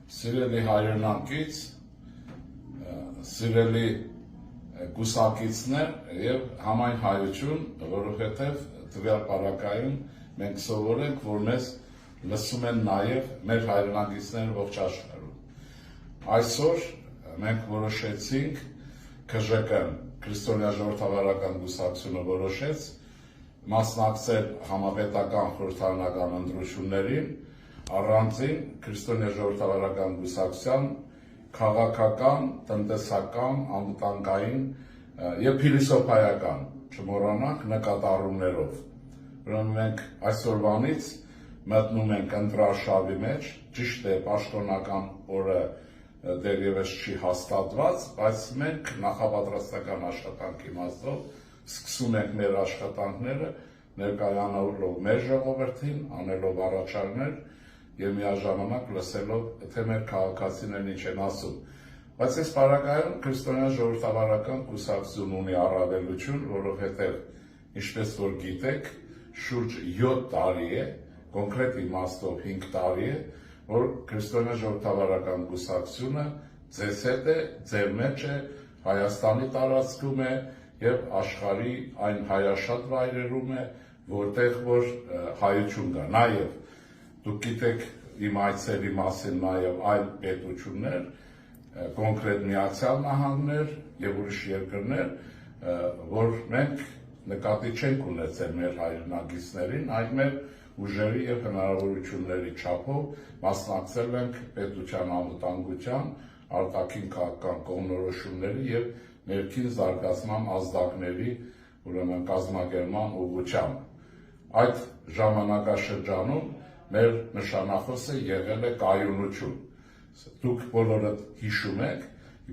Սիրելի հայրենակից, սիրելի կուսակիցներ և համայն հայություն, որովհետև տվյալ պարագայում մենք սովորենք, որ մեզ լսում են նաև մեր հայրենակիցները ողջ աշխարհում։ Այսօր մենք որոշեցինք, ՔԺԿ-ն, Քրիստոնյա ժողովրդավարական կուսակցությունը որոշեց մասնակցել համապետական խորհրդարանական ընտրություններին առանձին Քրիստոնյա ժողովրդավարական կուսակցության քաղաքական, տնտեսական, անվտանգային և փիլիսոփայական, չմոռանանք, նկատառումներով։ Ուրեմն մենք այսօրվանից մտնում ենք ընտրարշավի մեջ, ճիշտ է, պաշտոնական օրը դեռևս չի հաստատված, բայց մենք նախապատրաստական աշխատանքի իմաստով սկսում ենք մեր աշխատանքները, ներկայանալով մեր ժողովրդին, անելով առաջարկներ և միաժամանակ լսելով, թե մեր քաղաքացիներն ինչ են ասում։ Բայց այս պարագայում Քրիստոնյա ժողովրդավարական կուսակցությունն ունի առավելություն, որովհետև, ինչպես որ գիտեք, շուրջ 7 տարի է, կոնկրետ իմաստով 5 տարի է, որ Քրիստոնյա ժողովրդավարական կուսակցությունը ձեզ հետ է, ձեր մեջ է, Հայաստանի տարածքում է և աշխարհի այն հայաշատ վայրերում է, որտեղ որ հայություն կա։ Նաև դուք գիտեք իմ այցերի մասին նաև այլ պետություններ, կոնկրետ Միացյալ Նահանգներ և ուրիշ երկրներ, որ մենք նկատի չենք ունեցել մեր հայրենակիցներին, այլ մեր ուժերի և հնարավորությունների չափով մասնակցել ենք պետության անվտանգության, արտաքին քաղաքական կողմնորոշումների և ներքին զարգացման ազդակների կազմակերպման ուղղությամբ։ Այդ ժամանակաշրջանում մեր նշանախոսը եղել է կայունություն։ Դուք բոլորդ հիշում եք,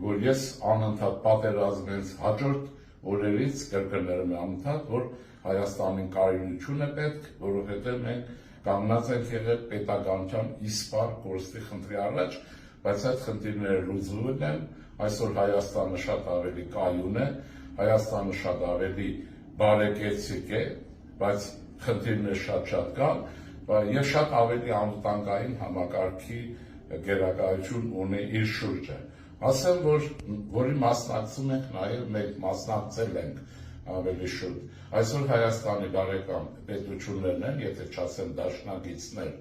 որ ես անընդհատ պատերազմ հենց հաջորդ օրերից կրկնել եմ անընդհատ, որ Հայաստանին կայունություն է պետք, որովհետև մենք կանգնած ենք եղել պետականության իսպառ կորստի խնդրի առաջ, բայց այդ խնդիրները լուծվում են, այսօր Հայաստանը շատ ավելի կայուն է, Հայաստանը շատ ավելի բարեկեցիկ է, բայց խնդիրներ շատ կան, և շատ ավելի անվտանգային համակարգի գերակայություն ունի իր շուրջը։ Ասեմ, որի մասնակցում ենք նաև մենք մասնակցել ենք ավելի շուտ։ Այսօր Հայաստանի բարեկամ պետություններն են, եթե չասեմ դաշնակիցներ,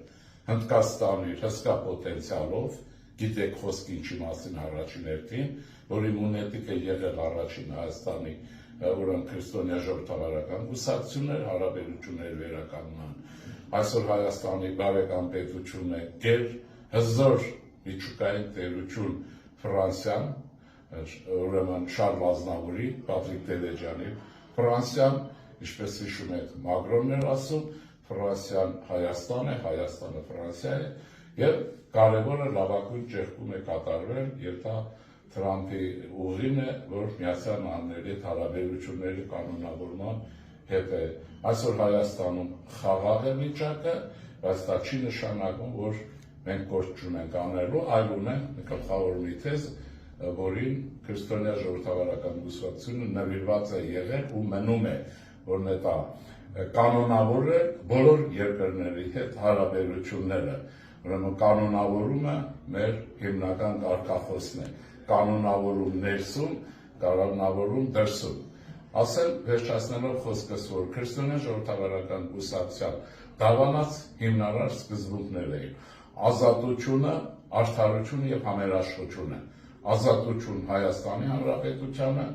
Հնդկաստանի հսկա պոտենցիալով, գիտեք խոսքը ինչի մասին առաջին հերթին, որ իմունետիկ է եղել առաջին Հայաստանի Քրիստոնյա ժողովրդավարական կուսակցություններ, հարաբերությունների վերականգնման։ Այսօր Հայաստանի բարեկամ պետությունն է գեր, հզոր միջուկային տերություն Ֆրանսիան, ուրեմն Շարլ Ազնավուրի, Պատրիկ Դելեջյանի, Ֆրանսիան, ինչպես հիշում եք, Մակրոնն էր ասում, Ֆրանսիան Հայաստան է, Հայաստանը Ֆրանսիա է, և կարևորը լավագույն ճեղքում է կատարվել, և դա Թրամփի ուղին է, որ Միացյալ Նահանգների հետ հարաբերությունների կանոնավորման հետ է։ Այսօր Հայաստանում խաղաղ է վիճակը, բայց դա չի նշանակում, որ մենք գործ չունենք անելու, այլ ունենք գլխավոր մի թեզ, որին Քրիստոնյա ժողովրդավարական կուսակցությունը նվիրված է եղել ու մնում է, որն է դա կանոնավորը բոլոր երկրների հետ հարաբերությունները, ուրեմն կանոնավորումը մեր հիմնական կարգախոսն է, կանոնավորում ներսում, կանոնավորում դրսում։ Ասեմ, վերջացնելով խոսքս, որ Քրիստոնյա ժողովրդավարական կուսակցության դավանած հիմնարար սկզբունքներ էին ազատությունը, արդարությունը և համերաշխությունը։ Ազատություն Հայաստանի Հանրապետությանը,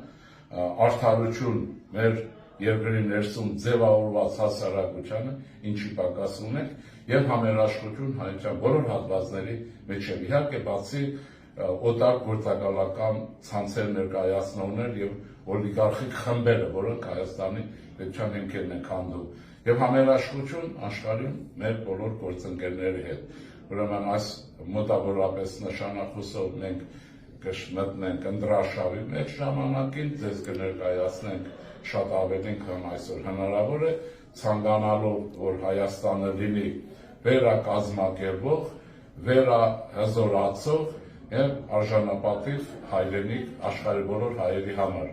արդարություն մեր երկրի ներսում ձևավորված հասարակությանը, ինչի պակաս ունենք, և համերաշխություն հայության բոլոր հատվածների միջև։ Իհարկե, բացի օտար գործակալական ցանցեր ներկայացնողներ և օլիգարխիկ խմբերը, որոնք Հայաստանի պետության հիմքերն են քանդում, և համերաշխություն աշխարհում մեր բոլոր գործընկերների հետ։ Ուրեմն այս մոտավորապես նշանախոսով մենք կմտնենք ընտրարշավի մեջ ժամանակին, ձեզ կներկայացնենք շատ ավելին, քան այսօր հնարավոր է, ցանկանալով, որ Հայաստանը լինի վերակազմակերպող, վերահզորացող և արժանապատիվ հայրենիք աշխարհի բոլոր հայերի համար։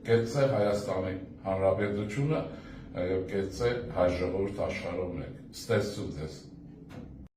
Կեցցե Հայաստանի Հանրապետությունը և կեցցե հայ ժողովուրդ աշխարհում մեկ։ Ստեսություն ձեզ։